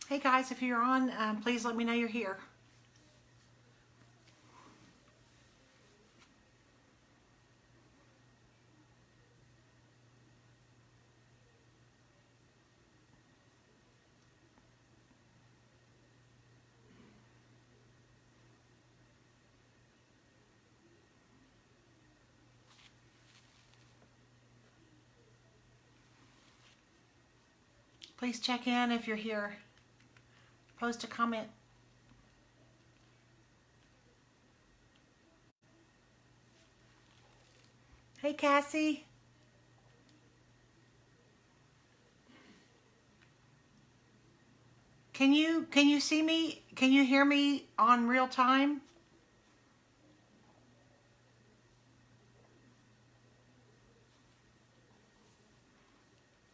Hey guys, if you're on, please let me know you're here. Please check in if you're here. Post a comment. Hey Cassie. Can you see me? Can you hear me on real time?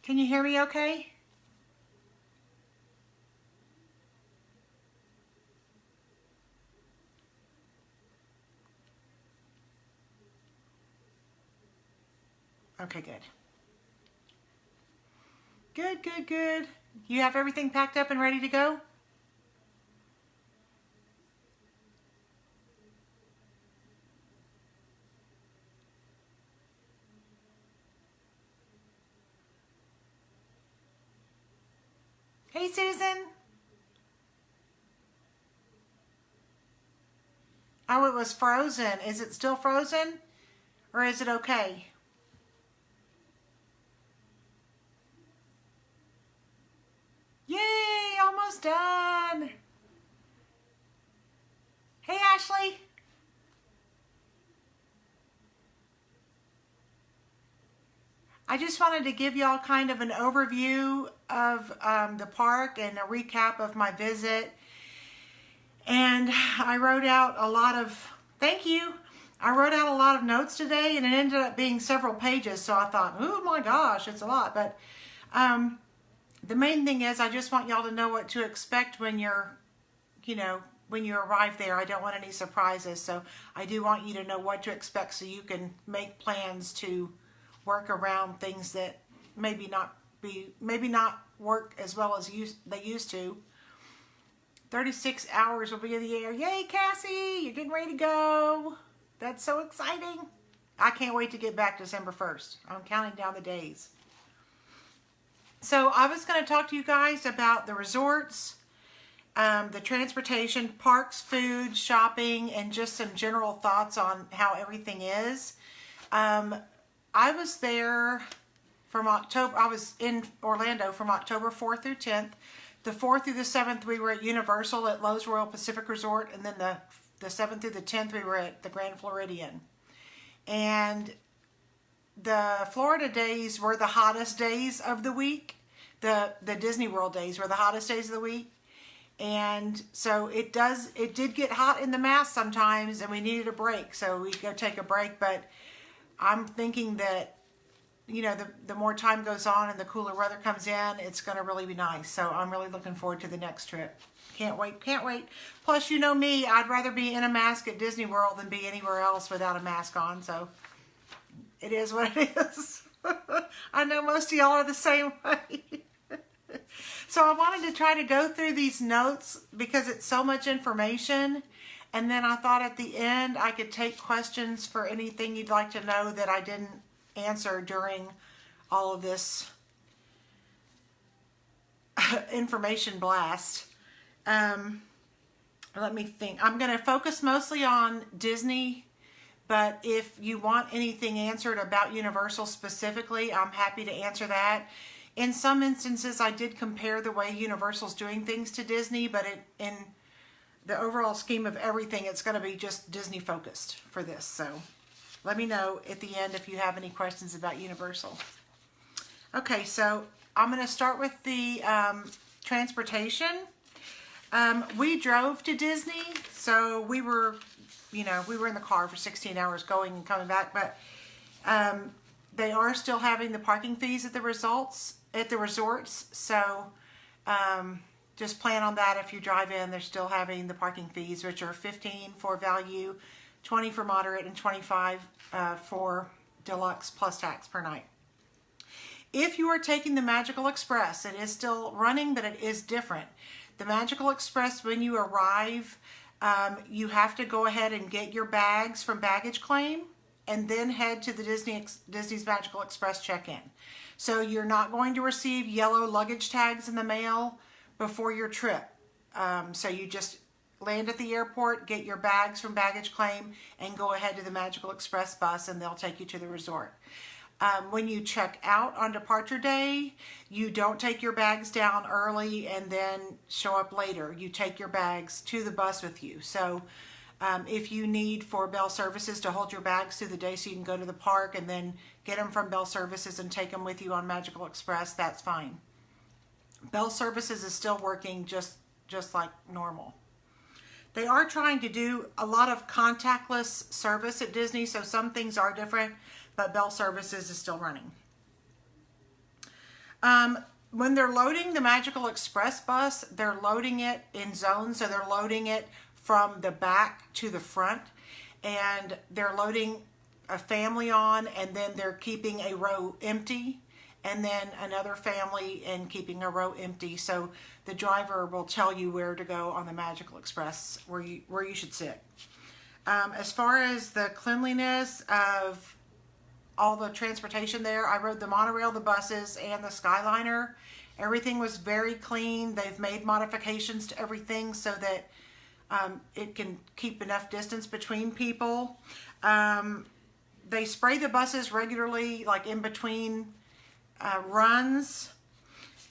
Can you hear me okay? Okay, good. Good, good, good. You have everything packed up and ready to go? Hey Susan. Oh, it was frozen. Is it still frozen? Or is it okay? Yay, almost done. Hey Ashley. I just wanted to give y'all kind of an overview of the park and a recap of my visit. And I wrote out a lot of, thank you. I wrote out a lot of notes today and it ended up being several pages. So I thought, oh my gosh, it's a lot. But the main thing is I just want y'all to know what to expect when you're, when you arrive there. I don't want any surprises. So I do want you to know what to expect so you can make plans to work around things that maybe not work as well as they used to. 36 hours will be in the air. Yay, Cassie, you're getting ready to go. That's so exciting. I can't wait to get back December 1st. I'm counting down the days. So I was going to talk to you guys about the resorts, the transportation, parks, food, shopping, and just some general thoughts on how everything is. I was there from October. I was in Orlando from October 4th through 10th. The 4th through the 7th, we were at Universal at Lowe's Royal Pacific Resort. And then the 7th through the 10th, we were at the Grand Floridian. And the Florida days were the hottest days of the week. The Disney World days were the hottest days of the week. And so it did get hot in the Mass sometimes, and we needed a break. So we go take a break. But I'm thinking that, the more time goes on and the cooler weather comes in, it's going to really be nice. So I'm really looking forward to the next trip. Can't wait, can't wait. Plus, you know me, I'd rather be in a mask at Disney World than be anywhere else without a mask on. So it is what it is. I know most of y'all are the same way. So I wanted to try to go through these notes because it's so much information. And then I thought at the end I could take questions for anything you'd like to know that I didn't answer during all of this information blast. Let me think. I'm going to focus mostly on Disney, but if you want anything answered about Universal specifically, I'm happy to answer that. In some instances, I did compare the way Universal's doing things to Disney, but in the overall scheme of everything, it's going to be just Disney focused for this. So let me know at the end if you have any questions about Universal. Okay, so I'm going to start with the transportation. We drove to Disney, so we were in the car for 16 hours going and coming back, but they are still having the parking fees at the resorts. So just plan on that. If you drive in, they're still having the parking fees, which are $15 for value, $20 for moderate, and $25 for deluxe plus tax per night. If you are taking the Magical Express, it is still running, but it is different. The Magical Express, when you arrive, you have to go ahead and get your bags from baggage claim and then head to the Disney's Magical Express check-in. So you're not going to receive yellow luggage tags in the mail before your trip. So you just land at the airport, get your bags from baggage claim, and go ahead to the Magical Express bus, and they'll take you to the resort. When you check out on departure day, you don't take your bags down early and then show up later. You take your bags to the bus with you. So if you need for Bell Services to hold your bags through the day so you can go to the park and then get them from Bell Services and take them with you on Magical Express, that's fine. Bell Services is still working just like normal. They are trying to do a lot of contactless service at Disney, so some things are different, but Bell Services is still running. When they're loading the Magical Express bus, they're loading it in zones, so they're loading it from the back to the front, and they're loading a family on, and then they're keeping a row empty, and then another family and keeping a row empty. So the driver will tell you where to go on the Magical Express, where you should sit. As far as the cleanliness of all the transportation there, I rode the monorail, the buses, and the Skyliner. Everything was very clean. They've made modifications to everything so that it can keep enough distance between people. They spray the buses regularly, like in between runs.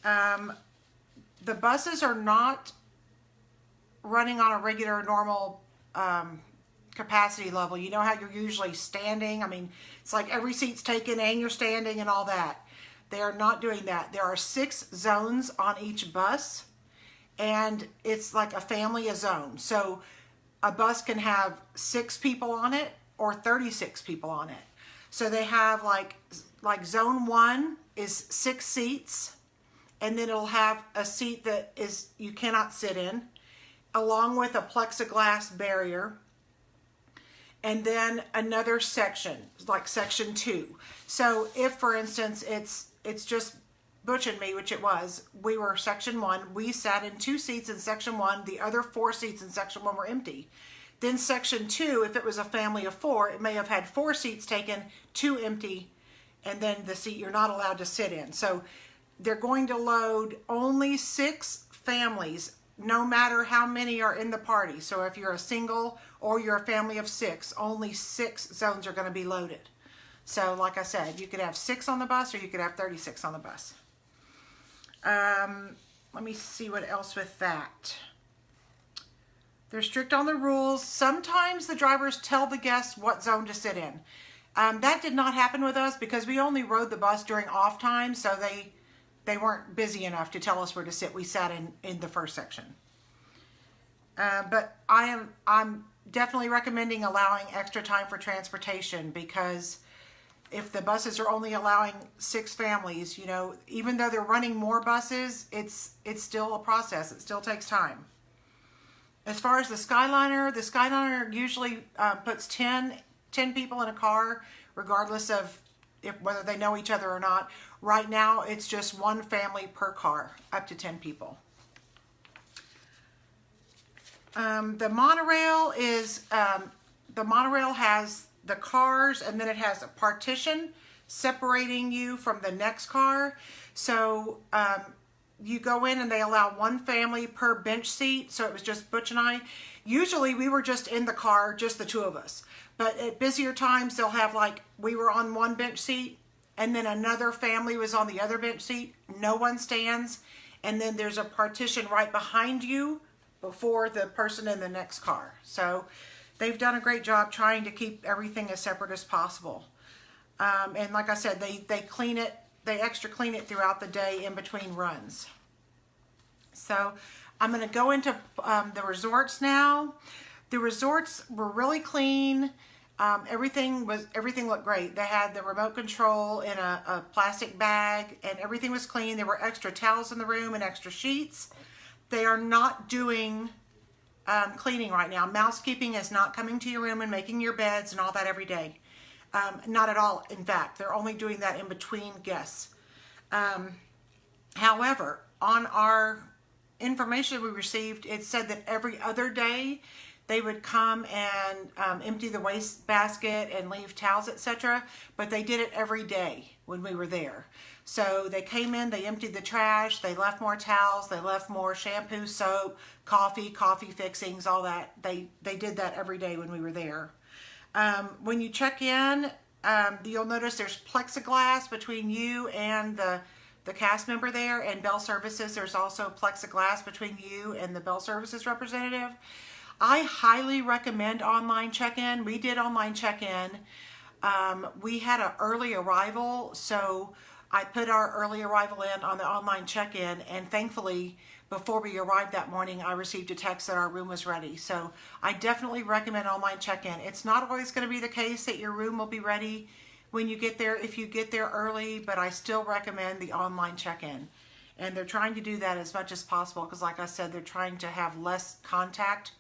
The buses are not running on a regular, normal capacity level. You know how you're usually standing? I mean, it's like every seat's taken and you're standing and all that. They are not doing that. There are 6 zones on each bus, and it's like a family a zone. So a bus can have 6 people on it or 36 people on it. So they have like zone 1 is 6 seats, and then it'll have a seat that is you cannot sit in, along with a plexiglass barrier, and then another section, like section 2. So if, for instance, it's just Butch and me, which it was, we were section 1, we sat in 2 seats in section 1, the other 4 seats in section 1 were empty. Then section 2, if it was a family of 4, it may have had 4 seats taken, 2 empty, and then the seat you're not allowed to sit in. So they're going to load only 6 families, no matter how many are in the party. So if you're a single or you're a family of 6, only 6 zones are going to be loaded. So like I said, you could have 6 on the bus or you could have 36 on the bus. Let me see what else with that. They're strict on the rules. Sometimes the drivers tell the guests what zone to sit in. That did not happen with us because we only rode the bus during off time, so they weren't busy enough to tell us where to sit. We sat in the first section. But I'm definitely recommending allowing extra time for transportation, because if the buses are only allowing 6 families, you know, even though they're running more buses, it's still a process. It still takes time. As far as the Skyliner usually puts 10 people in a car, regardless of whether they know each other or not. Right now, it's just 1 family per car, up to 10 people. The monorail has the cars, and then it has a partition separating you from the next car. So you go in and they allow 1 family per bench seat. So it was just Butch and I. Usually we were just in the car, just the 2 of us. But at busier times, they'll have we were on 1 bench seat, and then another family was on the other bench seat. No one stands. And then there's a partition right behind you before the person in the next car. So they've done a great job trying to keep everything as separate as possible. And like I said, they clean it, they extra clean it throughout the day in between runs. So I'm going to go into the resorts now. The resorts were really clean. Everything looked great. They had the remote control in a plastic bag, and everything was clean. There were extra towels in the room and extra sheets. They are not doing cleaning right now. Mousekeeping is not coming to your room and making your beds and all that every day. Not at all. In fact, they're only doing that in between guests. However, on our information we received, it said that every other day they would come and empty the waste basket and leave towels, etc. But they did it every day when we were there. So they came in, they emptied the trash, they left more towels, they left more shampoo, soap, coffee fixings, all that. They did that every day when we were there. When you check in, you'll notice there's plexiglass between you and the cast member there, and Bell Services, there's also plexiglass between you and the Bell Services representative. I highly recommend online check-in. We did online check-in. We had an early arrival, so I put our early arrival in on the online check-in, and thankfully, before we arrived that morning, I received a text that our room was ready. So I definitely recommend online check-in. It's not always going to be the case that your room will be ready when you get there, if you get there early, but I still recommend the online check-in. And they're trying to do that as much as possible because, like I said, they're trying to have less contact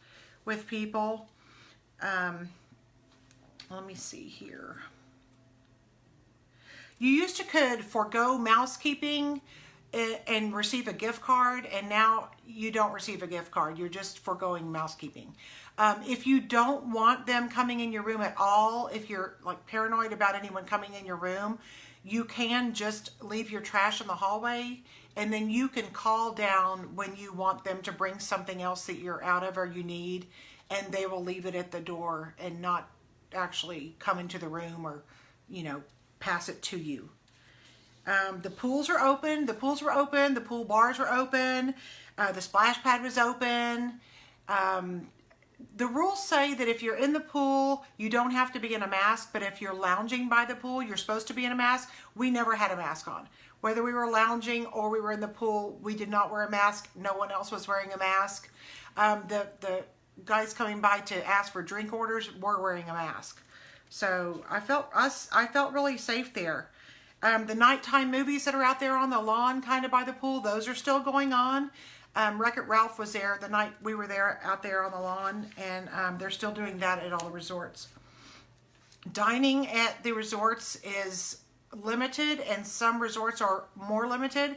with people. Let me see here. You used to could forego mousekeeping and receive a gift card, and now you don't receive a gift card. You're just foregoing mousekeeping. If you don't want them coming in your room at all, if you're like paranoid about anyone coming in your room, you can just leave your trash in the hallway, and then you can call down when you want them to bring something else that you're out of or you need, and they will leave it at the door and not actually come into the room or, you know, pass it to you. The pools are open. The pools were open. The pool bars were open. The splash pad was open. The rules say that if you're in the pool, you don't have to be in a mask, but if you're lounging by the pool, you're supposed to be in a mask. We never had a mask on. Whether we were lounging or we were in the pool, we did not wear a mask. No one else was wearing a mask. The guys coming by to ask for drink orders were wearing a mask. So I felt really safe there. The nighttime movies that are out there on the lawn kind of by the pool, those are still going on. Wreck-It Ralph was there the night we were there, out there on the lawn, and they're still doing that at all the resorts. Dining at the resorts is limited, and some resorts are more limited.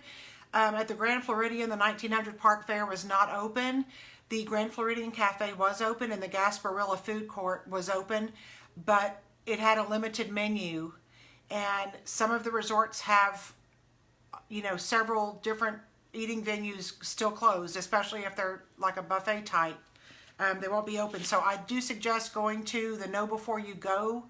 At the Grand Floridian, the 1900 Park Fair was not open. The Grand Floridian Cafe was open, and the Gasparilla Food Court was open, but it had a limited menu. And some of the resorts have, you know, several different eating venues still closed, especially if they're like a buffet type. They won't be open. So I do suggest going to the Know Before You Go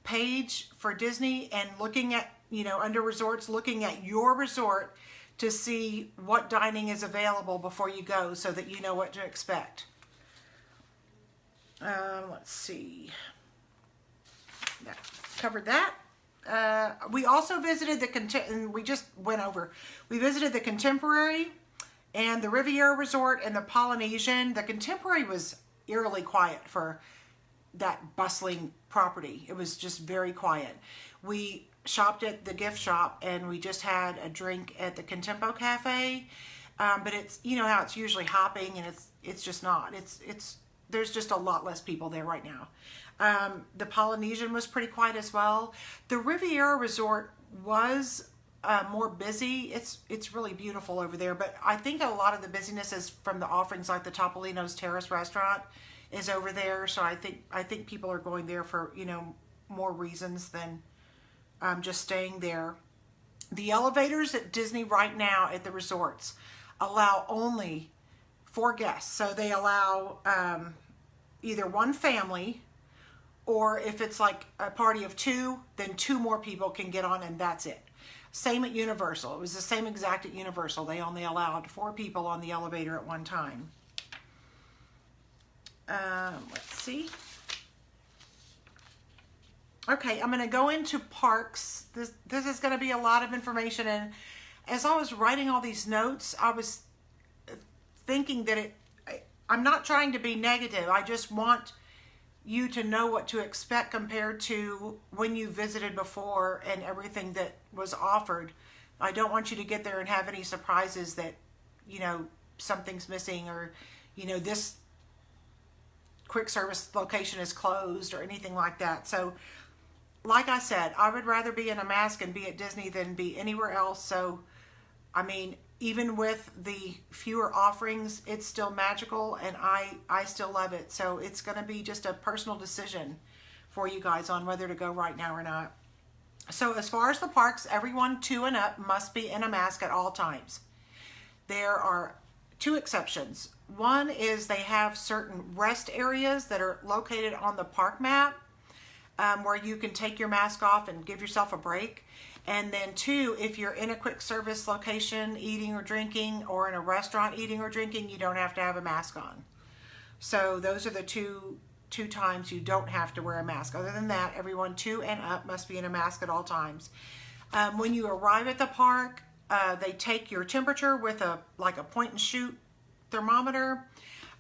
page for Disney and looking at, you know, under resorts, looking at your resort to see what dining is available before you go so that you know what to expect. Let's see. That covered that. We also visited we just went over. We visited the Contemporary and the Riviera Resort and the Polynesian. The Contemporary was eerily quiet for that bustling property. It was just very quiet. We shopped at the gift shop and we just had a drink at the Contempo Cafe. But it's, you know how it's usually hopping, and it's just not. There's just a lot less people there right now. The Polynesian was pretty quiet as well. The Riviera Resort was more busy. It's really beautiful over there, but I think a lot of the busyness is from the offerings, like the Topolino's Terrace restaurant is over there. So I think people are going there for, you know, more reasons than just staying there. The elevators at Disney right now at the resorts allow only 4 guests. So they allow either one family, or if it's like a party of 2, then 2 more people can get on, and that's it. Same at Universal. It was the same exact at Universal. They only allowed 4 people on the elevator at one time. Let's see. Okay, I'm going to go into parks. This is going to be a lot of information, and as I was writing all these notes, I was thinking that I'm not trying to be negative. I just want you to know what to expect compared to when you visited before and everything that was offered. I don't want you to get there and have any surprises that, you know, something's missing, or, you know, this quick service location is closed or anything like that. So like I said, I would rather be in a mask and be at Disney than be anywhere else. So, I mean, even with the fewer offerings, it's still magical, and I still love it. So it's going to be just a personal decision for you guys on whether to go right now or not. So as far as the parks, everyone 2 and up must be in a mask at all times. There are 2 exceptions. One is they have certain rest areas that are located on the park map, where you can take your mask off and give yourself a break. And then 2, if you're in a quick service location eating or drinking, or in a restaurant eating or drinking, you don't have to have a mask on. So those are the two times you don't have to wear a mask. Other than that, everyone 2 and up must be in a mask at all times. When you arrive at the park, they take your temperature with a point and shoot thermometer.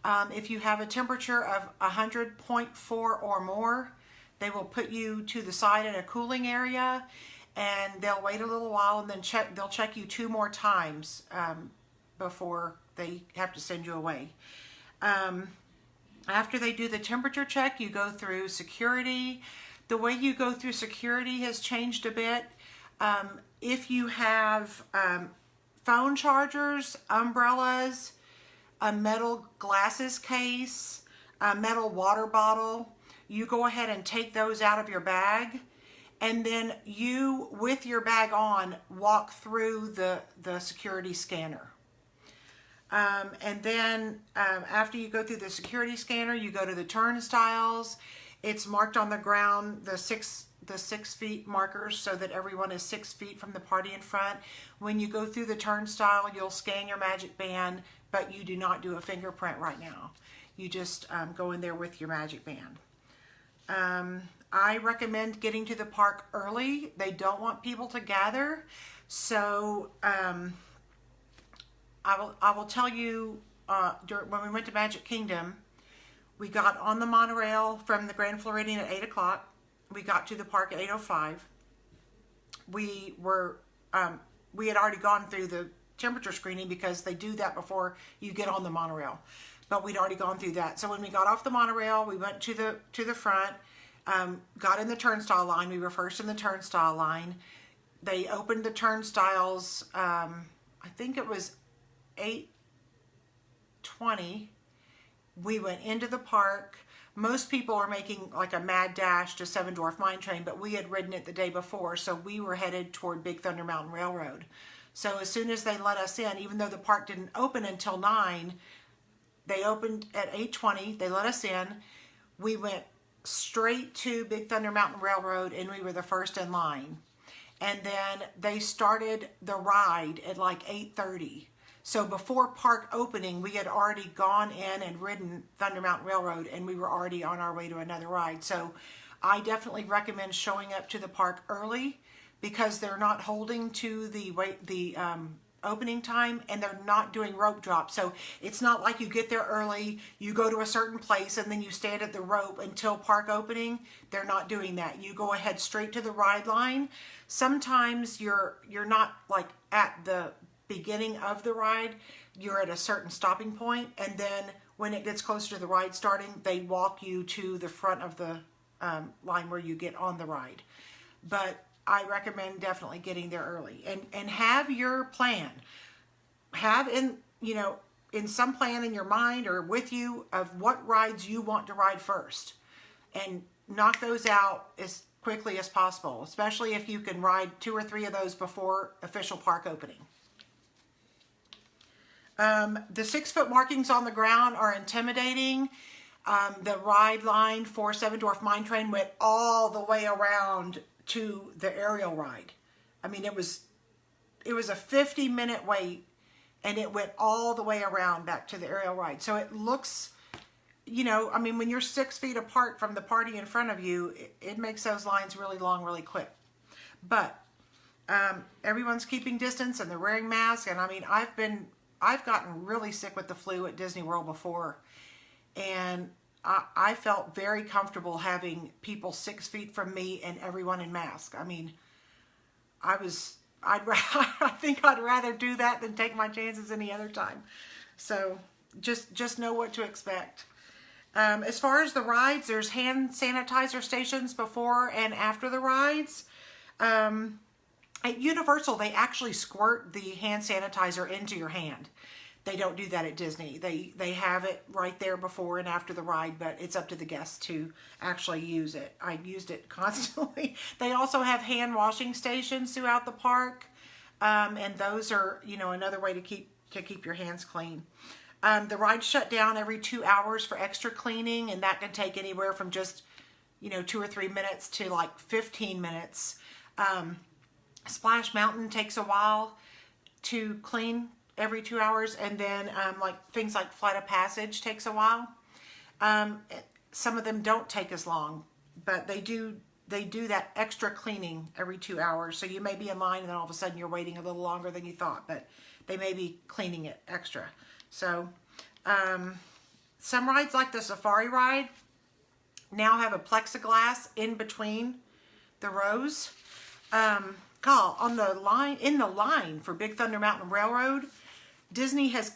If you have a temperature of 100.4 or more, they will put you to the side in a cooling area, and they'll wait a little while, and then they'll check you 2 more times before they have to send you away. After they do the temperature check, you go through security. The way you go through security has changed a bit. If you have phone chargers, umbrellas, a metal glasses case, a metal water bottle, you go ahead and take those out of your bag, and then you, with your bag on, walk through the security scanner. And then after you go through the security scanner, you go to the turnstiles. It's marked on the ground, the 6 feet markers, so that everyone is 6 feet from the party in front. When you go through the turnstile, you'll scan your magic band, but you do not do a fingerprint right now. You just go in there with your magic band. I recommend getting to the park early. They don't want people to gather. So I will tell you, when we went to Magic Kingdom, we got on the monorail from the Grand Floridian at 8 o'clock. We got to the park at 8:05. We had already gone through the temperature screening, because they do that before you get on the monorail. But we'd already gone through that. So when we got off the monorail, we went to the front, got in the turnstile line. We were first in the turnstile line. They opened the turnstiles, I think it was 8:20. We went into the park. Most people are making like a mad dash to Seven Dwarf Mine Train, but we had ridden it the day before, so we were headed toward Big Thunder Mountain Railroad. So as soon as they let us in, even though the park didn't open until 9, they opened at 8:20. They let us in. We went straight to Big Thunder Mountain Railroad, and we were the first in line. And then they started the ride at like 8:30. So before park opening, we had already gone in and ridden Thunder Mountain Railroad, and we were already on our way to another ride. So I definitely recommend showing up to the park early, because they're not holding to the opening time, and they're not doing rope drops. So it's not like you get there early, you go to a certain place, and then you stand at the rope until park opening. They're not doing that. You go ahead straight to the ride line. Sometimes you're not like at the beginning of the ride, you're at a certain stopping point, and then when it gets closer to the ride starting, they walk you to the front of the line where you get on the ride. But I recommend definitely getting there early, and have your plan. Have in some plan in your mind or with you of what rides you want to ride first, and knock those out as quickly as possible, especially if you can ride 2 or 3 of those before official park opening. The 6-foot markings on the ground are intimidating. The ride line for Seven Dwarf Mine Train went all the way around to the aerial ride. I mean, it was a 50-minute wait, and it went all the way around back to the aerial ride. So it looks, when you're 6 feet apart from the party in front of you, it makes those lines really long, really quick. But everyone's keeping distance, and they're wearing masks. And I've gotten really sick with the flu at Disney World before, and I felt very comfortable having people 6 feet from me and everyone in mask. I mean, I think I'd rather do that than take my chances any other time. So just know what to expect. As far as the rides, there's hand sanitizer stations before and after the rides. At Universal, they actually squirt the hand sanitizer into your hand. They don't do that at Disney. They have it right there before and after the ride, but it's up to the guests to actually use it. I used it constantly. They also have hand washing stations throughout the park, and those are, you know, another way to keep your hands clean. The rides shut down every 2 hours for extra cleaning, and that can take anywhere from just, you know, 2 or 3 minutes to like 15 minutes. Splash Mountain takes a while to clean, every 2 hours, and then like things like Flight of Passage takes a while. Some of them don't take as long, but they do that extra cleaning every 2 hours. So you may be in line and then all of a sudden you're waiting a little longer than you thought, but they may be cleaning it extra. So some rides like the Safari ride now have a plexiglass in between the rows. In the line for Big Thunder Mountain Railroad, Disney has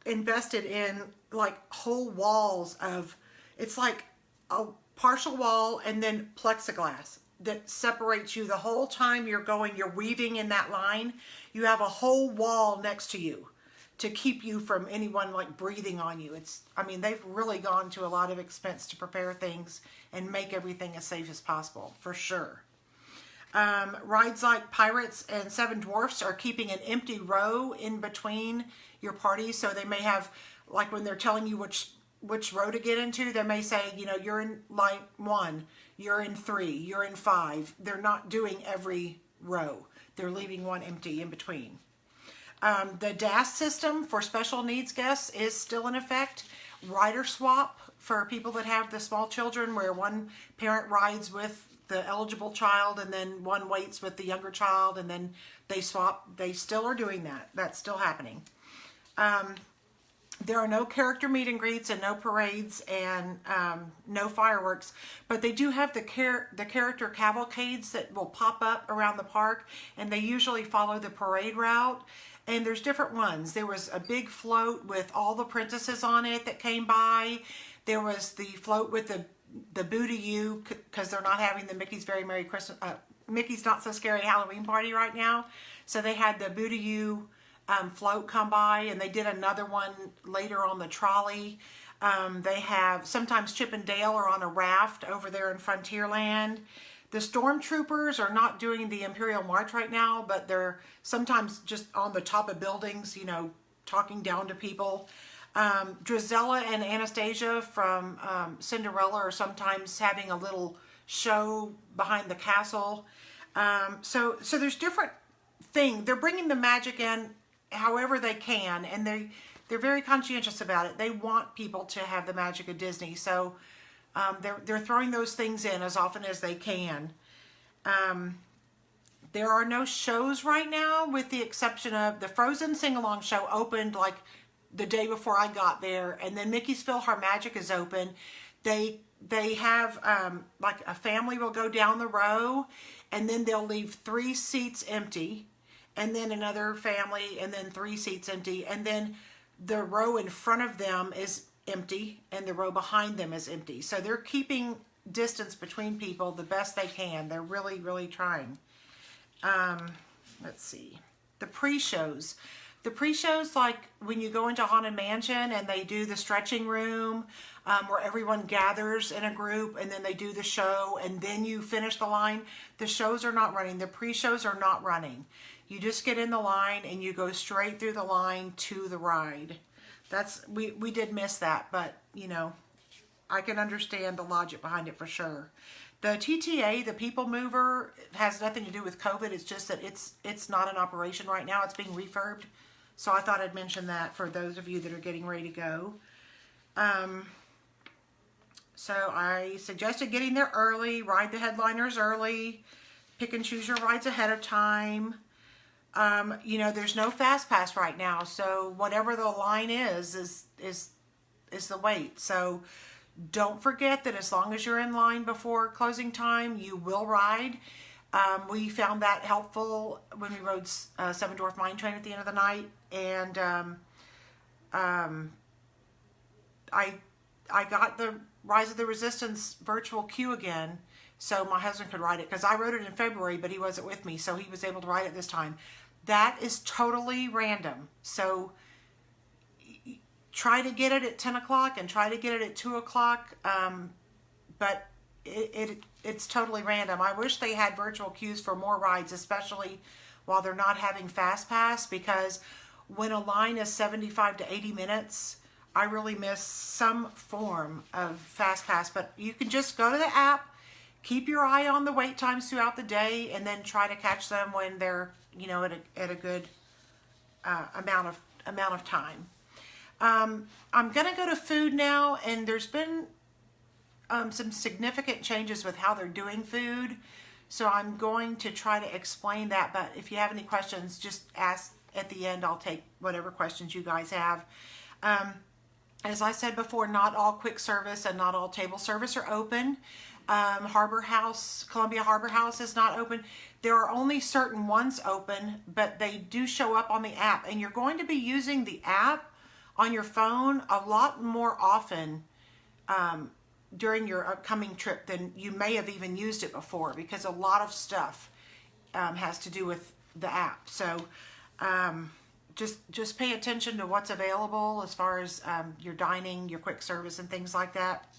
invested in like whole walls of, it's like a partial wall and then plexiglass that separates you the whole time you're weaving in that line. You have a whole wall next to you to keep you from anyone like breathing on you. I mean, they've really gone to a lot of expense to prepare things and make everything as safe as possible, for sure. Rides like Pirates and Seven Dwarfs are keeping an empty row in between your parties. So they may have, like when they're telling you which row to get into, they may say, you know, you're in line 1, you're in 3, you're in 5. They're not doing every row. They're leaving one empty in between. The DAS system for special needs guests is still in effect. Rider swap for people that have the small children, where one parent rides with the eligible child and then one waits with the younger child and then they swap. They still are doing that. That's still happening. There are no character meet and greets and no parades and no fireworks, but they do have the character cavalcades that will pop up around the park, and they usually follow the parade route. And there's different ones. There was a big float with all the princesses on it that came by. There was the float with the Boo to You, because they're not having the Mickey's Very Merry Christmas, Mickey's Not So Scary Halloween Party right now. So they had the Boo to You float come by, and they did another one later on the trolley. They have, sometimes Chip and Dale are on a raft over there in Frontierland. The Stormtroopers are not doing the Imperial March right now, but they're sometimes just on the top of buildings, you know, talking down to people. Drizella and Anastasia from Cinderella are sometimes having a little show behind the castle. So there's different things. They're bringing the magic in however they can, and they're very conscientious about it. They want people to have the magic of Disney, so they're throwing those things in as often as they can. There are no shows right now, with the exception of the Frozen sing-along show opened like the day before I got there, and then Mickey's PhilharMagic is open. They have like a family will go down the row, and then they'll leave 3 seats empty, and then another family, and then 3 seats empty, and then the row in front of them is empty and the row behind them is empty. So they're keeping distance between people the best they can. They're really, really trying. Let's see. The pre-shows. The pre-shows, like when you go into Haunted Mansion and they do the stretching room where everyone gathers in a group, and then they do the show and then you finish the line. The shows are not running. The pre-shows are not running. You just get in the line and you go straight through the line to the ride. We did miss that, but you know, I can understand the logic behind it for sure. The TTA, the People Mover, has nothing to do with COVID. It's just that it's not in operation right now. It's being refurbed. So I thought I'd mention that for those of you that are getting ready to go. So I suggested getting there early, ride the headliners early, pick and choose your rides ahead of time. You know, there's no fast pass right now, so whatever the line is the wait. So don't forget that as long as you're in line before closing time, you will ride. We found that helpful when we rode Seven Dwarf Mine Train at the end of the night, and I got the Rise of the Resistance virtual queue again so my husband could ride it, because I rode it in February, but he wasn't with me, so he was able to ride it this time. That is totally random. So try to get it at 10 o'clock and try to get it at 2 o'clock, but it's totally random. I wish they had virtual queues for more rides, especially while they're not having Fast Pass, because when a line is 75 to 80 minutes, I really miss some form of Fast Pass. But you can just go to the app, keep your eye on the wait times throughout the day, and then try to catch them when they're, you know, at a good amount of time. I'm gonna go to food now, and there's been some significant changes with how they're doing food, so I'm going to try to explain that. But if you have any questions, just ask at the end. I'll take whatever questions you guys have. As I said before, not all quick service and not all table service are open. Columbia Harbor House is not open. There are only certain ones open, but they do show up on the app, and you're going to be using the app on your phone a lot more often during your upcoming trip than you may have even used it before, because a lot of stuff has to do with the app. So just pay attention to what's available as far as your dining, your quick service, and things like that.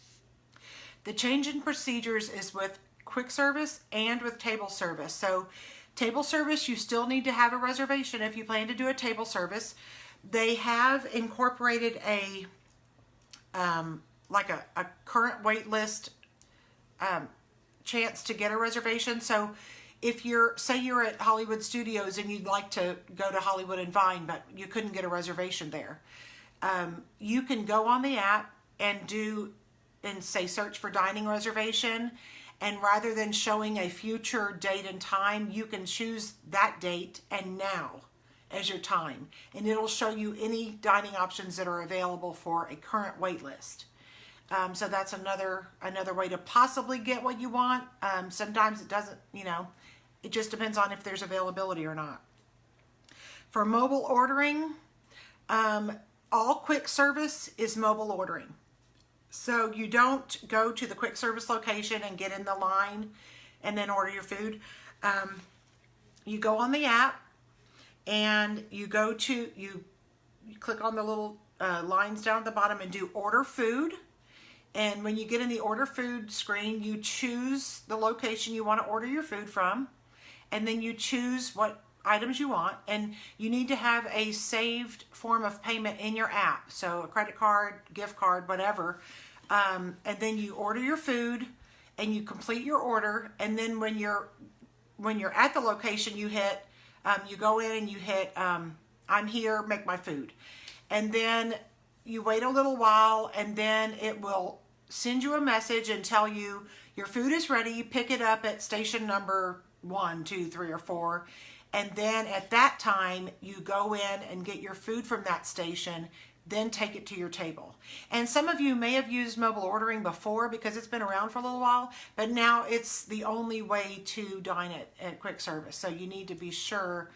The change in procedures is with quick service and with table service. So table service, you still need to have a reservation if you plan to do a table service. They have incorporated a current wait list chance to get a reservation. So if say you're at Hollywood Studios and you'd like to go to Hollywood and Vine, but you couldn't get a reservation there, you can go on the app and say search for dining reservation, and rather than showing a future date and time, you can choose that date and now as your time, and it'll show you any dining options that are available for a current wait list. So that's another way to possibly get what you want. Sometimes it doesn't, it just depends on if there's availability or not. For mobile ordering, all quick service is mobile ordering. So you don't go to the quick service location and get in the line and then order your food. You go on the app and you click on the little lines down at the bottom and do order food. And when you get in the order food screen, you choose the location you want to order your food from, and then you choose what items you want, and you need to have a saved form of payment in your app, so a credit card, gift card, whatever, and then you order your food and you complete your order, and then when you're at the location, you go in and you hit I'm here, make my food, and then you wait a little while, and then it will send you a message and tell you your food is ready. Pick it up at station number 1, 2, 3, or 4. And then at that time, you go in and get your food from that station, then take it to your table. And some of you may have used mobile ordering before because it's been around for a little while, but now it's the only way to dine at quick service. So you need to be sure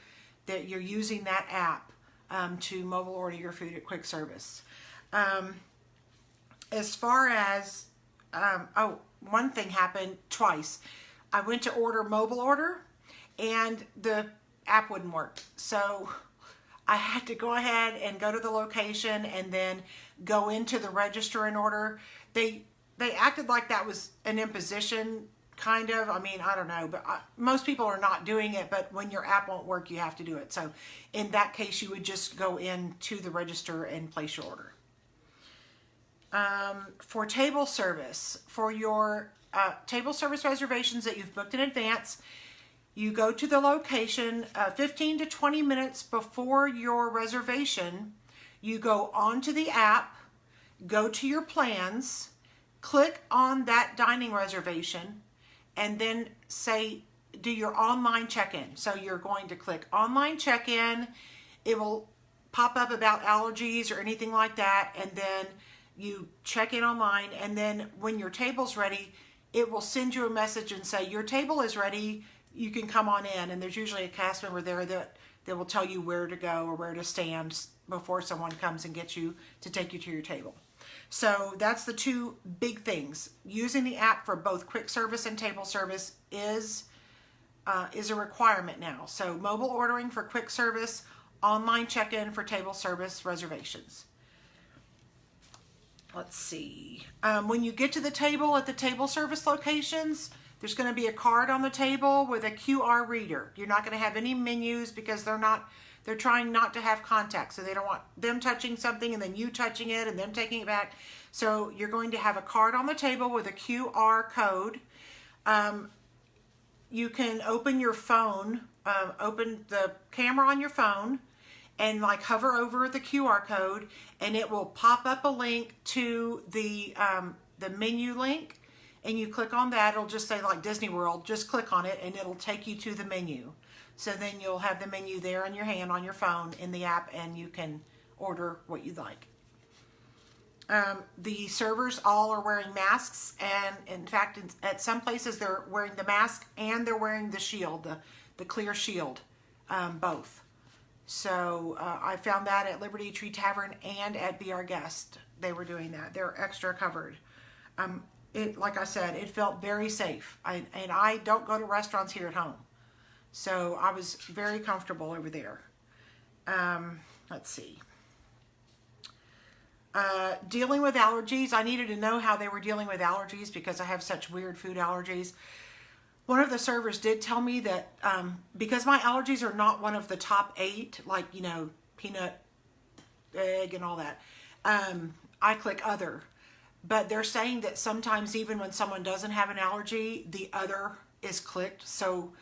that you're using that app to mobile order your food at quick service. As far as, one thing happened twice. I went to order mobile order and the app wouldn't work. So I had to go ahead and go to the location and then go into the register and order. They acted like that was an imposition, kind of. I mean, I don't know, but most people are not doing it, but when your app won't work, you have to do it. So in that case, you would just go into the register and place your order. For table service, for your table service reservations that you've booked in advance, you go to the location 15 to 20 minutes before your reservation. You go onto the app, go to your plans, click on that dining reservation, and then do your online check-in. So you're going to click online check-in. It will pop up about allergies or anything like that, and then you check in online, and then when your table's ready, it will send you a message and say, your table is ready, you can come on in. And there's usually a cast member there that will tell you where to go or where to stand before someone comes and gets you to take you to your table. So that's the two big things. Using the app for both quick service and table service is a requirement now. So mobile ordering for quick service, online check-in for table service reservations. Let's see. When you get to the table at the table service locations, there's going to be a card on the table with a QR reader. You're not going to have any menus because they're trying not to have contact. So they don't want them touching something and then you touching it and them taking it back. So you're going to have a card on the table with a QR code. You can open your phone, open the camera on your phone and like hover over the QR code and it will pop up a link to the menu link, and you click on that. It'll just say like Disney World, just click on it and it'll take you to the menu. So then you'll have the menu there in your hand on your phone in the app and you can order what you'd like. The servers all are wearing masks, and in fact at some places they're wearing the mask and they're wearing the shield, the clear shield, both. So I found that at Liberty Tree Tavern and at Be Our Guest. They were doing that. They're extra covered. Like I said, it felt very safe. And I don't go to restaurants here at home. So I was very comfortable over there. Let's see. Dealing with allergies. I needed to know how they were dealing with allergies because I have such weird food allergies. One of the servers did tell me that because my allergies are not one of the top 8, like, you know, peanut, egg, and all that, I click other. But they're saying that sometimes even when someone doesn't have an allergy, the other is clicked. So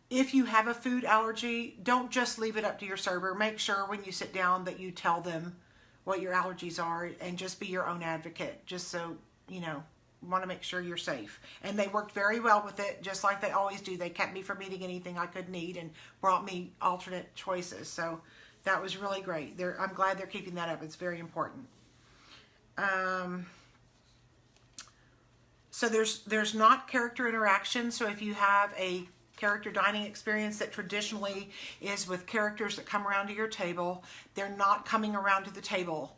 if you have a food allergy, don't just leave it up to your server. Make sure when you sit down that you tell them what your allergies are and just be your own advocate, just so, you know, want to make sure you're safe. And they worked very well with it, just like they always do. They kept me from eating anything I couldn't eat and brought me alternate choices. So that was really great. I'm glad they're keeping that up. It's very important. So there's not character interaction. So if you have a character dining experience that traditionally is with characters that come around to your table, they're not coming around to the table.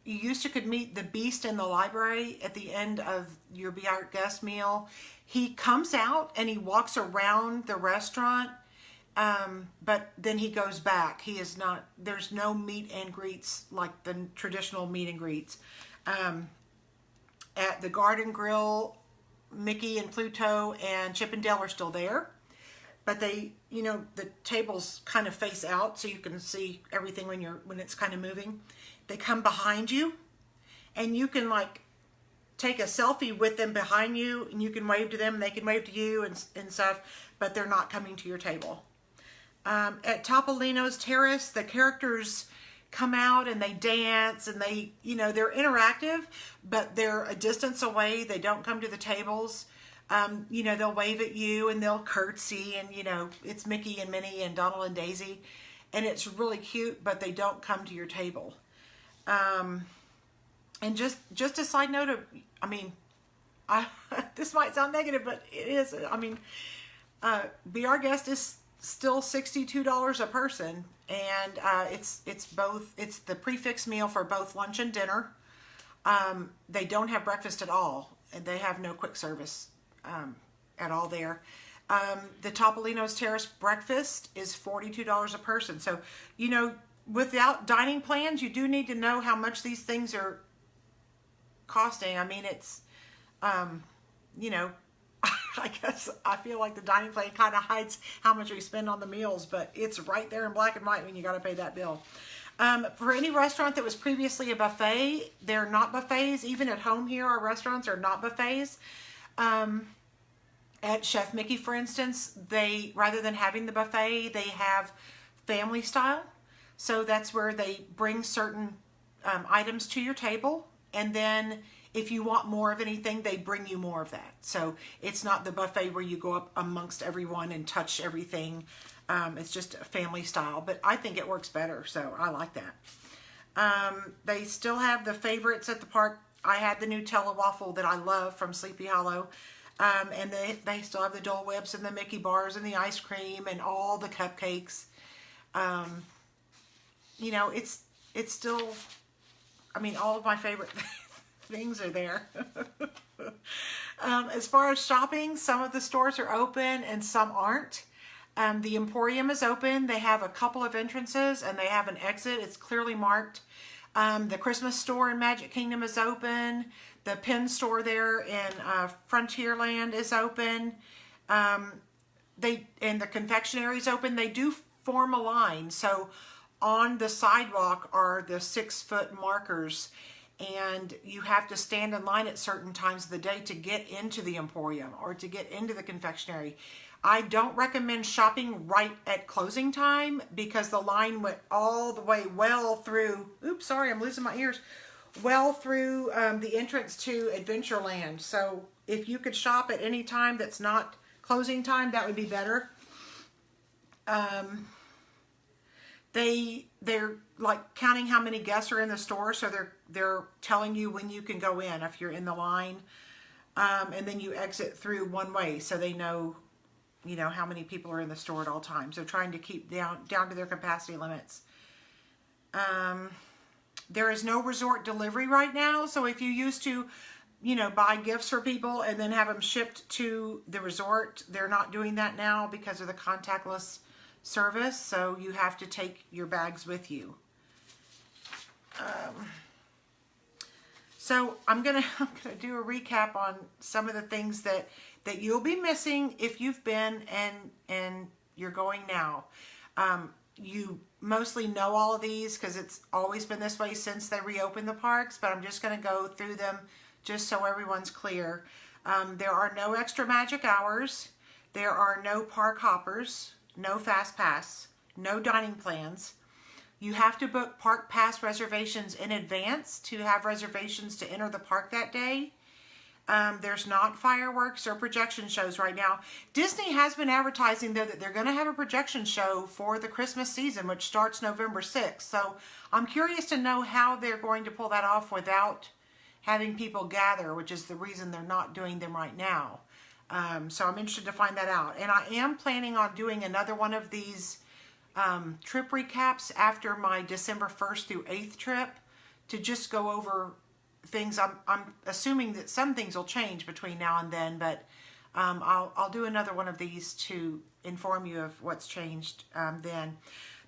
You used to could meet the Beast in the library at the end of your Be Our Guest meal. He comes out and he walks around the restaurant, but then he goes back. He is not, there's no meet and greets like the traditional meet and greets. At the Garden Grill, Mickey and Pluto and Chip and Dale are still there. But they, you know, the tables kind of face out so you can see everything when it's kind of moving. They come behind you and you can like take a selfie with them behind you and you can wave to them and they can wave to you and stuff, but they're not coming to your table. At Topolino's Terrace, the characters come out and they dance and they, you know, they're interactive, but they're a distance away. They don't come to the tables. You know, they'll wave at you and they'll curtsy and, you know, it's Mickey and Minnie and Donald and Daisy. And it's really cute, but they don't come to your table. And just a side note of, I mean, this might sound negative, but it is. I mean, Be Our Guest is still $62 a person. And it's the prefix meal for both lunch and dinner. They don't have breakfast at all. And they have no quick service at all there. The Topolino's Terrace breakfast is $42 a person. So, you know, without dining plans, you do need to know how much these things are costing. I mean, it's, you know, I guess I feel like the dining plan kind of hides how much we spend on the meals, but it's right there in black and white when you got to pay that bill. For any restaurant that was previously a buffet, they're not buffets. Even at home here, our restaurants are not buffets. At Chef Mickey, for instance, they, rather than having the buffet, they have family style. So that's where they bring certain items to your table, and then if you want more of anything, they bring you more of that. So it's not the buffet where you go up amongst everyone and touch everything. It's just a family style, but I think it works better, so I like that. They still have the favorites at the park. I had the Nutella waffle that I love from Sleepy Hollow. And they still have the Dole Whips and the Mickey bars and the ice cream and all the cupcakes. You know, it's still I mean, all of my favorite things are there. As far as shopping, some of the stores are open and some aren't. The Emporium is open. They have a couple of entrances and they have an exit. It's clearly marked. The Christmas store in Magic Kingdom is open. The Penn store there in Frontierland is open. And the confectionery is open. They do form a line. So on the sidewalk are the 6-foot markers, and you have to stand in line at certain times of the day to get into the Emporium or to get into the confectionery. I don't recommend shopping right at closing time because the line went all the way well through, oops, sorry, I'm losing my ears, well through the entrance to Adventureland. So if you could shop at any time that's not closing time, that would be better. They're like counting how many guests are in the store, so they're telling you when you can go in if you're in the line, and then you exit through one way, so they know, you know, how many people are in the store at all times. They're trying to keep down to their capacity limits. There is no resort delivery right now, so if you used to, you know, buy gifts for people and then have them shipped to the resort, they're not doing that now because of the contactless service, so you have to take your bags with you. So I'm gonna do a recap on some of the things that you'll be missing if you've been and you're going now. You mostly know all of these because it's always been this way since they reopened the parks, but I'm just going to go through them just so everyone's clear. There are no extra magic hours. There are no park hoppers, no fast pass, no dining plans. You have to book park pass reservations in advance to have reservations to enter the park that day. There's not fireworks or projection shows right now. Disney has been advertising, though, that they're going to have a projection show for the Christmas season, which starts November 6th. So I'm curious to know how they're going to pull that off without having people gather, which is the reason they're not doing them right now. So I'm interested to find that out. And I am planning on doing another one of these trip recaps after my December 1st through 8th trip to just go over things. I'm assuming that some things will change between now and then, but I'll do another one of these to inform you of what's changed then.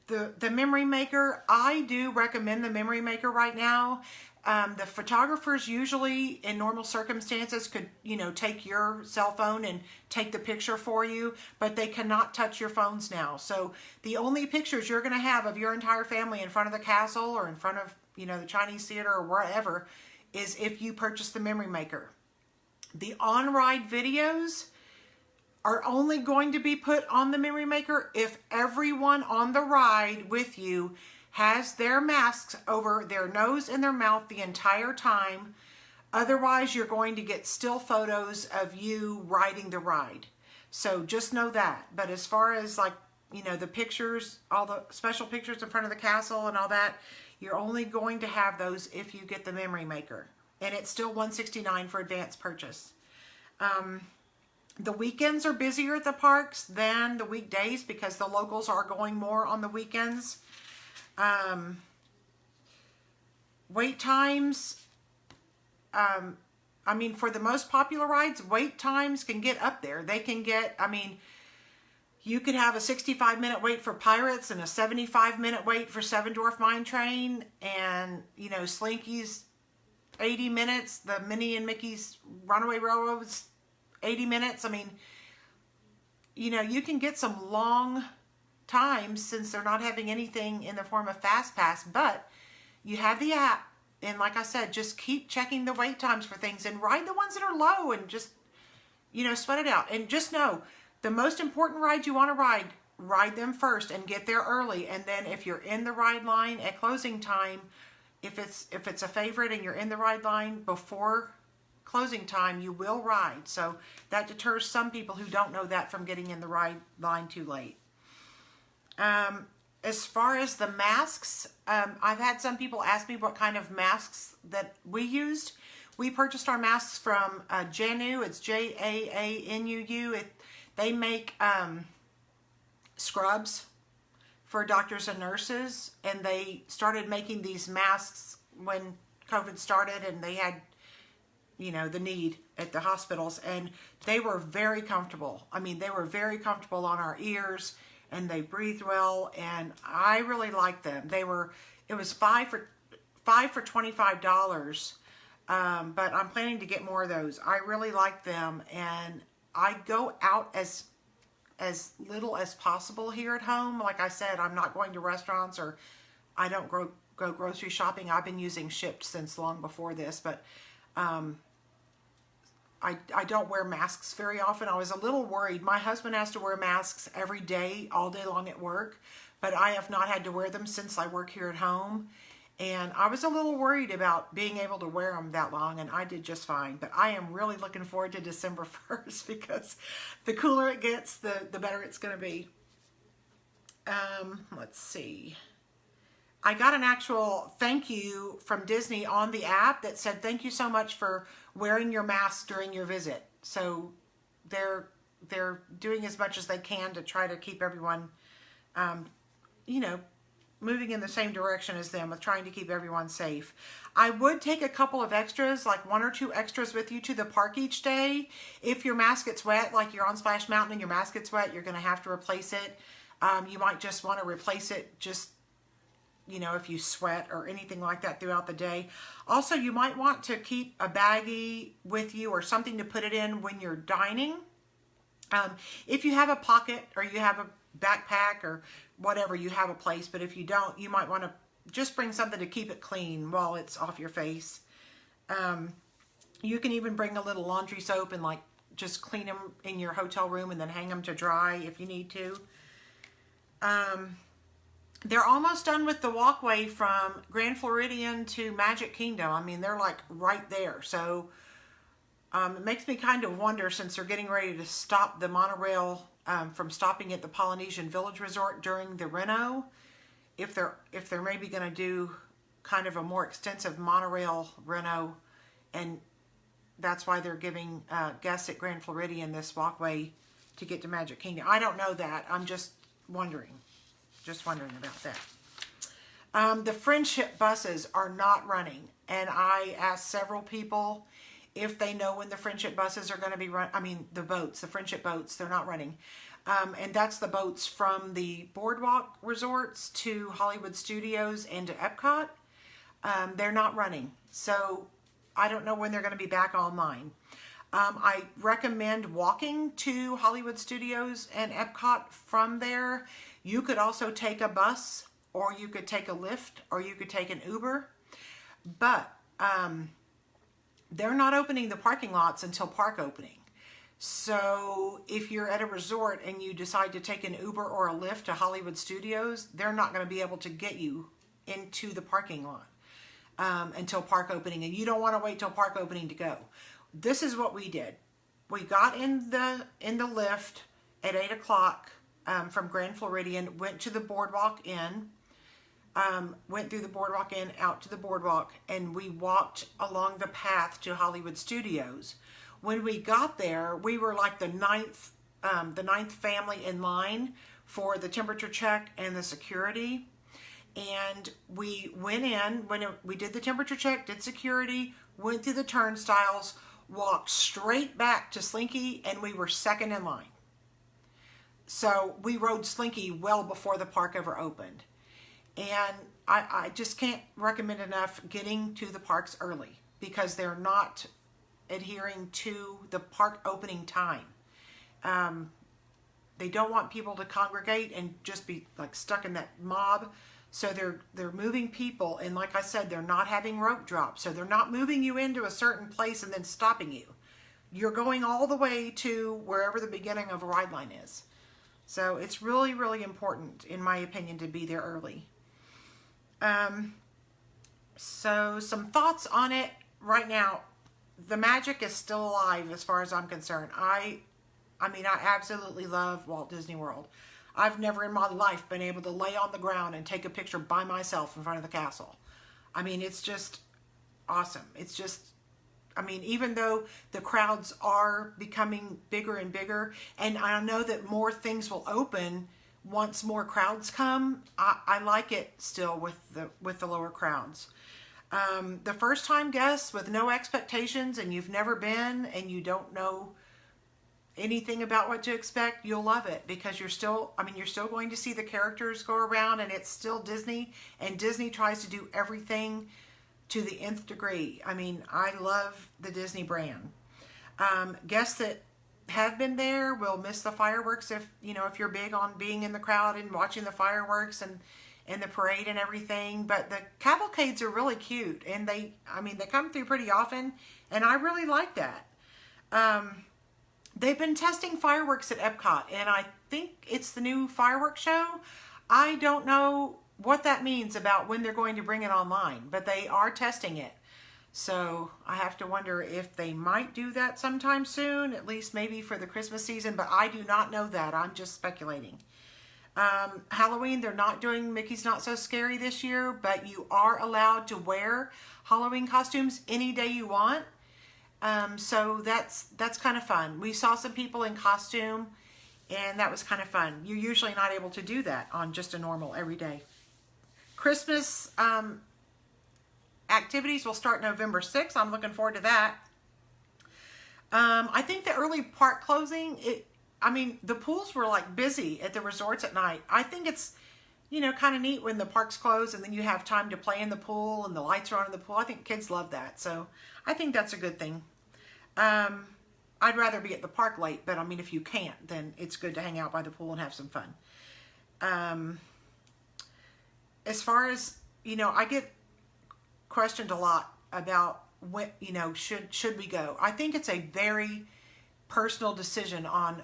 The Memory Maker, I do recommend the Memory Maker right now. The photographers usually in normal circumstances could, you know, take your cell phone and take the picture for you, but they cannot touch your phones now. So the only pictures you're going to have of your entire family in front of the castle or in front of, you know, the Chinese Theater or wherever is if you purchase the Memory Maker. The on-ride videos are only going to be put on the Memory Maker if everyone on the ride with you has their masks over their nose and their mouth the entire time. Otherwise, you're going to get still photos of you riding the ride. So just know that. But as far as, like, you know, the pictures, all the special pictures in front of the castle and all that, you're only going to have those if you get the Memory Maker. And it's still $169 for advance purchase. The weekends are busier at the parks than the weekdays because the locals are going more on the weekends. Wait times, I mean, for the most popular rides, wait times can get up there. They can get, I mean, you could have a 65-minute wait for Pirates and a 75-minute wait for Seven Dwarf Mine Train, and, you know, Slinky's 80 minutes, the Minnie and Mickey's Runaway Railroad's 80 minutes. I mean, you know, you can get some long times since they're not having anything in the form of Fast Pass, but you have the app, and like I said, just keep checking the wait times for things and ride the ones that are low and just, you know, sweat it out. And just know, the most important rides you want to ride them first and get there early. And then if you're in the ride line at closing time, if it's a favorite and you're in the ride line before closing time, you will ride. So that deters some people who don't know that from getting in the ride line too late. As far as the masks, I've had some people ask me what kind of masks that we used. We purchased our masks from Jaanu. It's Jaannuu. They make scrubs for doctors and nurses, and they started making these masks when COVID started and they had, you know, the need at the hospitals, and they were very comfortable. I mean, they were very comfortable on our ears, and they breathed well, and I really liked them. It was five for $25, but I'm planning to get more of those. I really like them, and I go out as little as possible here at home. Like I said, I'm not going to restaurants, or I don't go grocery shopping. I've been using Shipt since long before this, but I don't wear masks very often. I was a little worried. My husband has to wear masks every day, all day long at work, but I have not had to wear them since I work here at home. And I was a little worried about being able to wear them that long, and I did just fine. But I am really looking forward to December 1st, because the cooler it gets, the better it's going to be. Let's see. I got an actual thank you from Disney on the app that said, thank you so much for wearing your mask during your visit. So they're doing as much as they can to try to keep everyone, you know, moving in the same direction as them, with trying to keep everyone safe. I would take a couple of extras, like 1 or 2 extras with you to the park each day. If your mask gets wet, like you're on Splash Mountain and your mask gets wet, you're going to have to replace it. You might just want to replace it just, you know, if you sweat or anything like that throughout the day. Also, you might want to keep a baggie with you or something to put it in when you're dining. If you have a pocket or you have a backpack or whatever, you have a place, but if you don't, you might want to just bring something to keep it clean while it's off your face. You can even bring a little laundry soap and like just clean them in your hotel room and then hang them to dry if you need to. They're almost done with the walkway from Grand Floridian to Magic Kingdom. I mean, they're like right there. So it makes me kind of wonder, since they're getting ready to stop the monorail from stopping at the Polynesian Village Resort during the reno, if they're maybe going to do kind of a more extensive monorail reno, and that's why they're giving guests at Grand Floridian this walkway to get to Magic Kingdom. I don't know that. I'm just wondering. Just wondering about that. The friendship buses are not running, and I asked several people if they know when the friendship buses are going to be the boats, the friendship boats, they're not running. And that's the boats from the boardwalk resorts to Hollywood Studios and to Epcot. They're not running, so I don't know when they're going to be back online. I recommend walking to Hollywood Studios and Epcot from there. You could also take a bus, or you could take a Lyft, or you could take an Uber. But they're not opening the parking lots until park opening. So if you're at a resort and you decide to take an Uber or a Lyft to Hollywood Studios, they're not going to be able to get you into the parking lot until park opening. And you don't want to wait till park opening to go. This is what we did. We got in the Lyft at 8 o'clock from Grand Floridian, went to the Boardwalk Inn, went through the Boardwalk Inn, out to the Boardwalk, and we walked along the path to Hollywood Studios. When we got there, we were like the ninth family in line for the temperature check and the security. And we went in, we did the temperature check, did security, went through the turnstiles, walked straight back to Slinky, and we were second in line. So we rode Slinky well before the park ever opened. And I just can't recommend enough getting to the parks early, because they're not adhering to the park opening time. They don't want people to congregate and just be like stuck in that mob. So they're moving people, and like I said, they're not having rope drops. So they're not moving you into a certain place and then stopping you. You're going all the way to wherever the beginning of a ride line is. So it's really, really important, in my opinion, to be there early. So some thoughts on it right now. The magic is still alive as far as I'm concerned. I mean, I absolutely love Walt Disney World. I've never in my life been able to lay on the ground and take a picture by myself in front of the castle. I mean, it's just awesome. It's just, I mean, even though the crowds are becoming bigger and bigger, and I know that more things will open once more crowds come, I like it still with the lower crowds. The first time guests with no expectations and you've never been and you don't know anything about what to expect, you'll love it because you're still going to see the characters go around and it's still Disney, and Disney tries to do everything to the nth degree. I mean, I love the Disney brand. Guests that have been there will miss the fireworks if you're big on being in the crowd and watching the fireworks and the parade and everything. But the cavalcades are really cute, and they come through pretty often, and I really like that. They've been testing fireworks at Epcot, and I think it's the new fireworks show. I don't know what that means about when they're going to bring it online, but they are testing it. So I have to wonder if they might do that sometime soon, at least maybe for the Christmas season, but I do not know that. I'm just speculating. Halloween, they're not doing Mickey's Not So Scary this year, but you are allowed to wear Halloween costumes any day you want. So that's kind of fun. We saw some people in costume, and that was kind of fun. You're usually not able to do that on just a normal everyday. Christmas activities will start November 6th. I'm looking forward to that. I think the early park closing, the pools were like busy at the resorts at night. I think it's, kind of neat when the parks close and then you have time to play in the pool and the lights are on in the pool. I think kids love that. So I think that's a good thing. I'd rather be at the park late, but if you can't, then it's good to hang out by the pool and have some fun. As far as, I get questioned a lot about when, should we go? I think it's a very personal decision on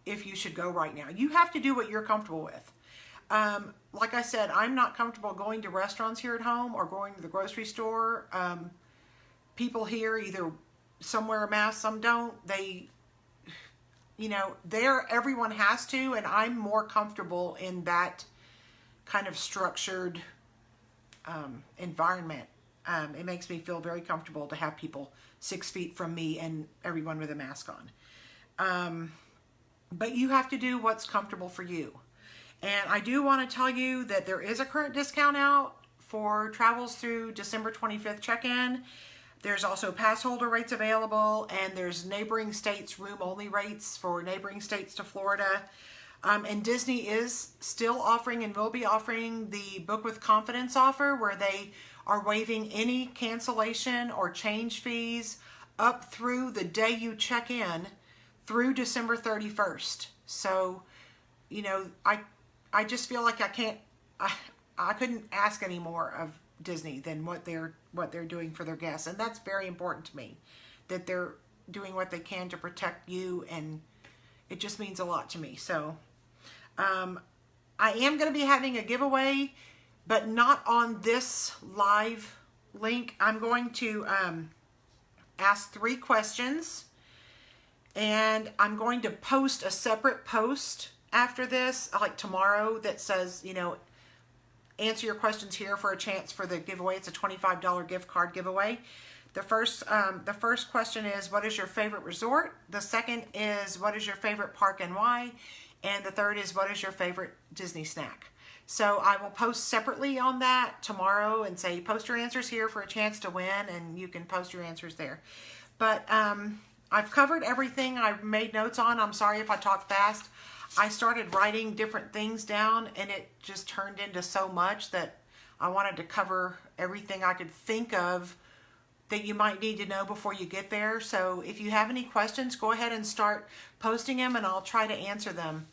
if you should go right now. You have to do what you're comfortable with. Like I said, I'm not comfortable going to restaurants here at home or going to the grocery store. People here either some wear a mask, some don't. Everyone has to, and I'm more comfortable in that kind of structured environment. It makes me feel very comfortable to have people 6 feet from me and everyone with a mask on. But you have to do what's comfortable for you. And I do want to tell you that there is a current discount out for travels through December 25th check-in. There's also pass holder rates available, and there's neighboring states room-only rates for neighboring states to Florida. And Disney is still offering and will be offering the Book with Confidence offer, where they are waiving any cancellation or change fees up through the day you check in through December 31st. So, I just feel like I couldn't ask any more of Disney than what they're doing for their guests. And that's very important to me, that they're doing what they can to protect you, and it just means a lot to me. So I am going to be having a giveaway, but not on this live link. I'm going to ask 3 questions, and I'm going to post a separate post after this, like tomorrow, that says, answer your questions here for a chance for the giveaway. It's a $25 gift card giveaway. The first question is, what is your favorite resort? The second is, what is your favorite park and why? And the third is, what is your favorite Disney snack? So I will post separately on that tomorrow and say, post your answers here for a chance to win, and you can post your answers there. But I've covered everything I've made notes on. I'm sorry if I talk fast. I started writing different things down, and it just turned into so much that I wanted to cover everything I could think of that you might need to know before you get there. So if you have any questions, go ahead and start posting them, and I'll try to answer them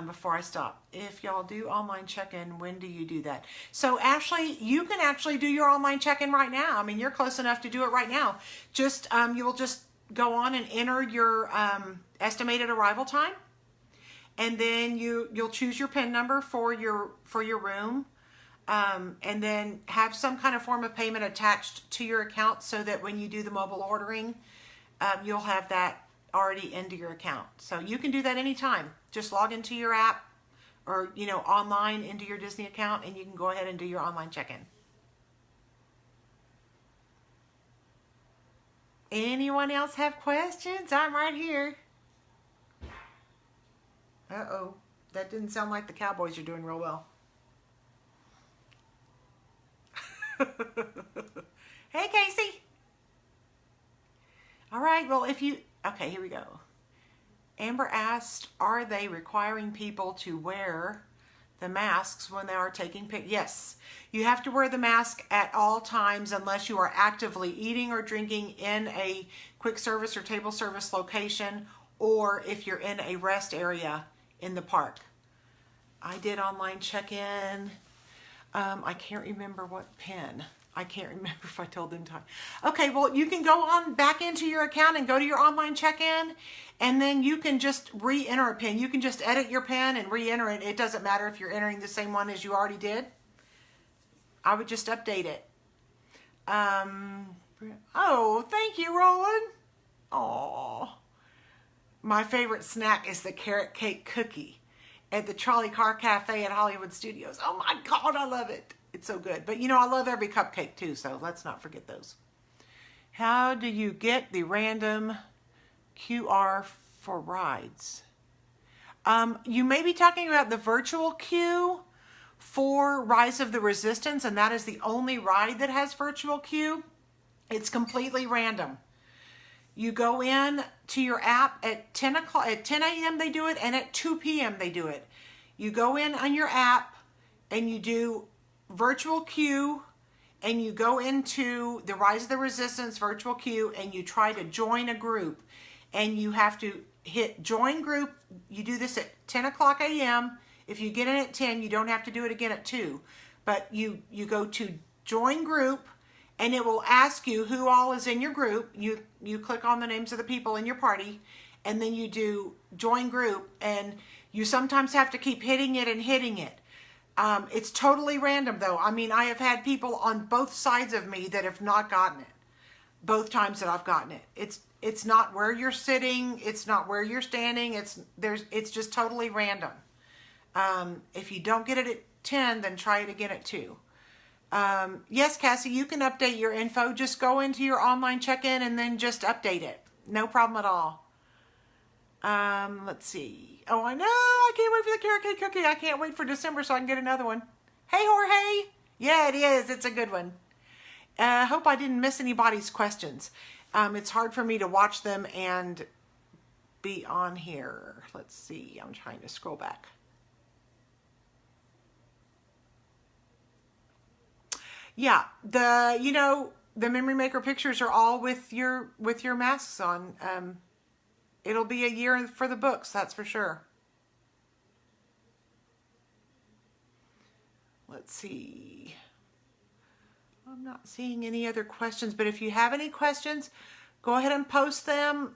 before I stop. If y'all do online check-in, when do you do that? So Ashley, you can actually do your online check-in right now. You're close enough to do it right now. Just you will just go on and enter your estimated arrival time. And then you'll choose your PIN number for your room, and then have some kind of form of payment attached to your account, so that when you do the mobile ordering, you'll have that already into your account. So you can do that anytime. Just log into your app or online into your Disney account, and you can go ahead and do your online check-in. Anyone else have questions? I'm right here. Uh-oh, that didn't sound like the Cowboys are doing real well. Hey, Casey. All right, well, okay, here we go. Amber asked, are they requiring people to wear the masks when they are taking pictures? Yes, you have to wear the mask at all times unless you are actively eating or drinking in a quick service or table service location, or if you're in a rest area in the park. I did online check-in. I can't remember what PIN. I can't remember if I told them time. Okay, well, you can go on back into your account and go to your online check-in, and then you can just re-enter a PIN. You can just edit your PIN and re-enter it. It doesn't matter if you're entering the same one as you already did. I would just update it. Oh, thank you, Roland. Oh, my favorite snack is the carrot cake cookie at the Trolley Car Cafe at Hollywood Studios. Oh my God, I love it. It's so good. But you know, I love every cupcake too, so let's not forget those. How do you get the random QR for rides? You may be talking about the virtual queue for Rise of the Resistance, and that is the only ride that has virtual queue. It's completely random. You go in to your app at 10 a.m. they do it, and at 2 p.m. they do it. You go in on your app and you do virtual queue, and you go into the Rise of the Resistance virtual queue and you try to join a group, and you have to hit join group. You do this at 10 o'clock a.m. If you get in at 10, you don't have to do it again at 2, but you go to join group, and it will ask you who all is in your group. You click on the names of the people in your party, and then you do join group, and you sometimes have to keep hitting it and hitting it. It's totally random though. I mean, I have had people on both sides of me that have not gotten it. Both times that I've gotten it. It's not where you're sitting. It's not where you're standing. It's just totally random. If you don't get it at 10, then try it again at 2. Yes, Cassie, you can update your info. Just go into your online check-in and then just update it. No problem at all. Let's see. Oh, I know. I can't wait for the carrot cake cookie. I can't wait for December so I can get another one. Hey, Jorge. Yeah, it is. It's a good one. I hope I didn't miss anybody's questions. It's hard for me to watch them and be on here. Let's see. I'm trying to scroll back. Yeah, the Memory Maker pictures are all with your masks on. It'll be a year for the books, that's for sure. Let's see. I'm not seeing any other questions, but if you have any questions, go ahead and post them.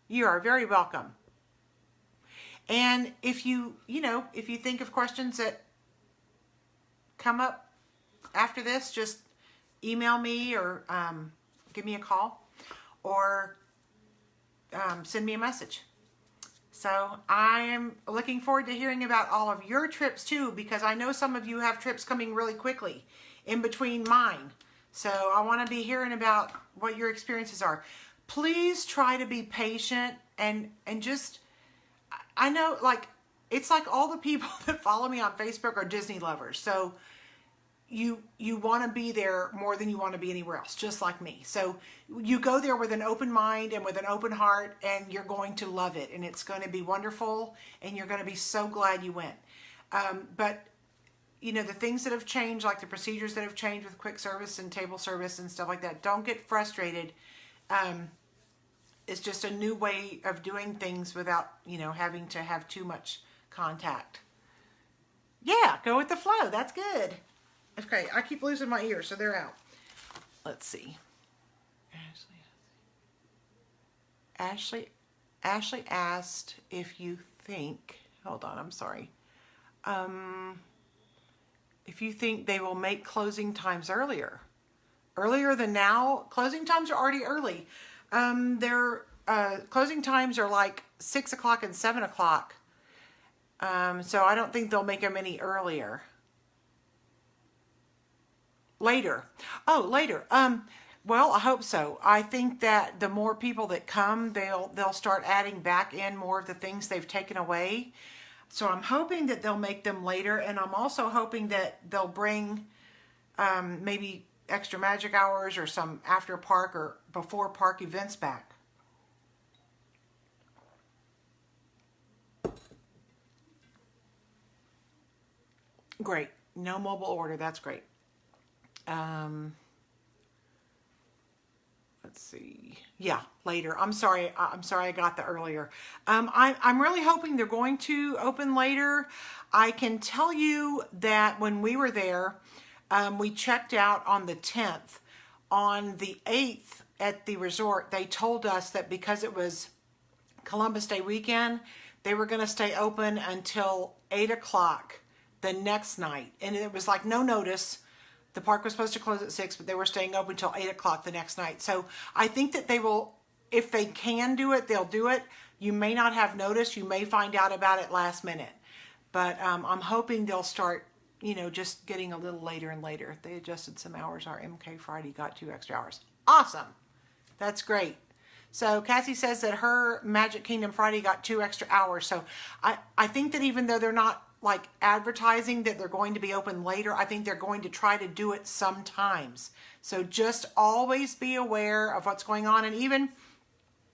You are very welcome. And if you think of questions that come up after this, just email me or give me a call. Or send me a message. So I am looking forward to hearing about all of your trips too, because I know some of you have trips coming really quickly in between mine. So I want to be hearing about what your experiences are. Please try to be patient and just, I know, like, it's like all the people that follow me on Facebook are Disney lovers. So you want to be there more than you want to be anywhere else, just like me. So you go there with an open mind and with an open heart, and you're going to love it, and it's going to be wonderful, and you're going to be so glad you went. But the things that have changed, like the procedures that have changed with quick service and table service and stuff like that, don't get frustrated. It's just a new way of doing things without, having to have too much contact. Yeah, go with the flow. That's good. Okay, I keep losing my ears, so they're out. Let's see. Ashley asked if you think, hold on, I'm sorry. If you think they will make closing times earlier than now. Closing times are already early. Their closing times are like 6 o'clock and 7 o'clock. So I don't think they'll make them any earlier. Later. Oh, later. Well, I hope so. I think that the more people that come, they'll start adding back in more of the things they've taken away. So I'm hoping that they'll make them later, and I'm also hoping that they'll bring maybe extra magic hours or some after park or before park events back. Great. No mobile order. That's great. Let's see. Yeah, later. I'm sorry. I got the earlier. I'm really hoping they're going to open later. I can tell you that when we were there, we checked out on the 10th. On the 8th at the resort, they told us that because it was Columbus Day weekend, they were going to stay open until 8 o'clock the next night. And it was like no notice. The park was supposed to close at 6, but they were staying open until 8 o'clock the next night. So I think that they will, if they can do it, they'll do it. You may not have notice. You may find out about it last minute. But I'm hoping they'll start, you know, just getting a little later and later. They adjusted some hours. Our MK Friday got 2 extra hours. Awesome. That's great. So Cassie says that her Magic Kingdom Friday got 2 extra hours. So I think that even though they're not like advertising that they're going to be open later, I think they're going to try to do it sometimes. So just always be aware of what's going on. And even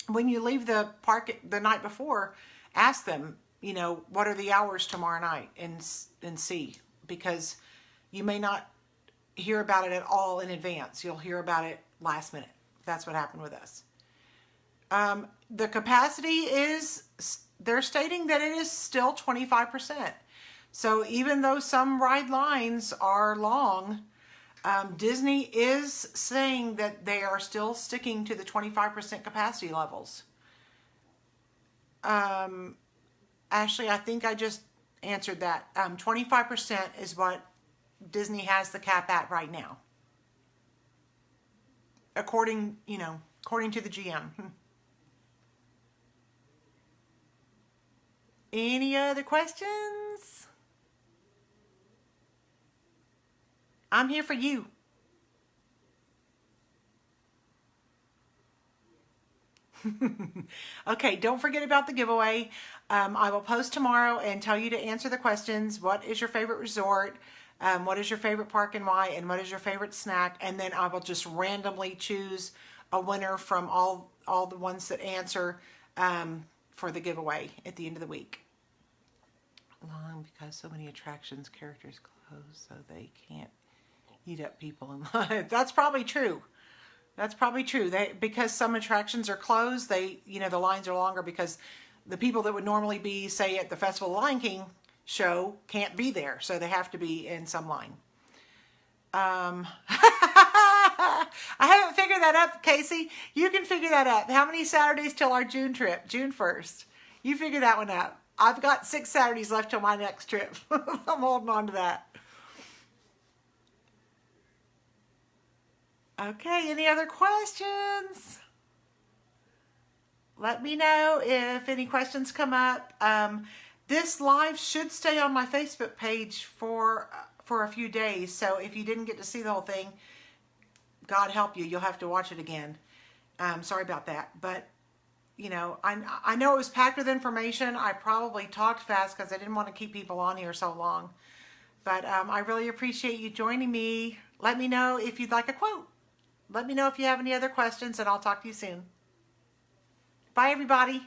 when you leave the park the night before, ask them, you know, what are the hours tomorrow night, and see, because you may not hear about it at all in advance. You'll hear about it last minute. That's what happened with us. The capacity is, they're stating that it is still 25%. So even though some ride lines are long, Disney is saying that they are still sticking to the 25% capacity levels. Ashley, I think I just answered that. 25% is what Disney has the cap at right now. According to the GM. Any other questions? I'm here for you. Okay, don't forget about the giveaway. I will post tomorrow and tell you to answer the questions. What is your favorite resort? What is your favorite park and why? And what is your favorite snack? And then I will just randomly choose a winner from all the ones that answer for the giveaway at the end of the week. Long because so many attractions, characters close, so they can't eat up people in line. That's probably true. That's probably true. Because some attractions are closed, the lines are longer because the people that would normally be, say, at the Festival of the Lion King show can't be there, so they have to be in some line. I haven't figured that up, Casey. You can figure that up. How many Saturdays till our June trip? June 1st. You figure that one out. I've got 6 Saturdays left till my next trip. I'm holding on to that. Okay, any other questions? Let me know if any questions come up. This live should stay on my Facebook page for a few days. So if you didn't get to see the whole thing, God help you, you'll have to watch it again. Sorry about that. But, I know it was packed with information. I probably talked fast because I didn't want to keep people on here so long. But I really appreciate you joining me. Let me know if you'd like a quote. Let me know if you have any other questions, and I'll talk to you soon. Bye, everybody.